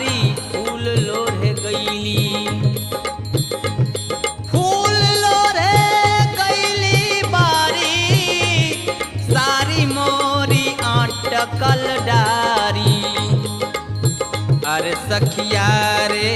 बारी फूल लोढ़े गईली, फूल लोढ़े गईली बारी, सारी मोरी आटकल डारी। अरे सखिया रे